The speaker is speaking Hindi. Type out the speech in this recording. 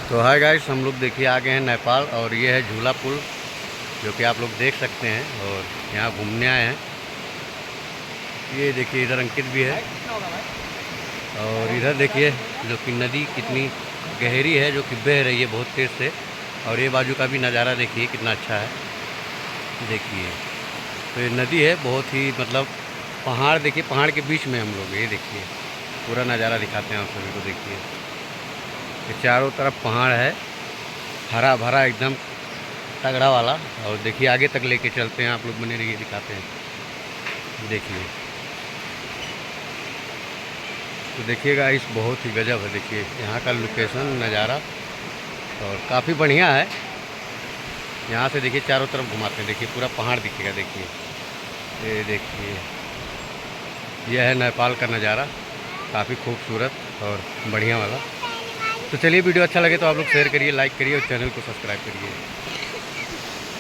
तो हाय गाइस, हम लोग देखिए आ गए हैं नेपाल और ये है झूला पुल जो कि आप लोग देख सकते हैं और यहाँ घूमने आए हैं। ये देखिए इधर अंकित भी है और इधर देखिए जो कि नदी कितनी गहरी है जो कि बह रही है बहुत तेज़ से। और ये बाजू का भी नज़ारा देखिए कितना अच्छा है। देखिए तो ये नदी है बहुत ही मतलब पहाड़, देखिए पहाड़ के बीच में हम लोग, ये देखिए पूरा नज़ारा दिखाते हैं आप सभी को। देखिए ये चारों तरफ पहाड़ है, हरा भरा एकदम तगड़ा वाला। और देखिए आगे तक लेके चलते हैं, आप लोग बने रहिए, दिखाते हैं। देखिए तो देखिएगा, इस बहुत ही गजब है। देखिए यहाँ का लोकेशन नज़ारा और काफ़ी बढ़िया है। यहाँ से देखिए चारों तरफ घुमाते हैं, देखिए पूरा पहाड़ दिखेगा। देखिए ये देखिए यह है नेपाल का नज़ारा, काफ़ी खूबसूरत और बढ़िया वाला। तो चलिए वीडियो अच्छा लगे तो आप लोग शेयर करिए, लाइक करिए और चैनल को सब्सक्राइब करिए।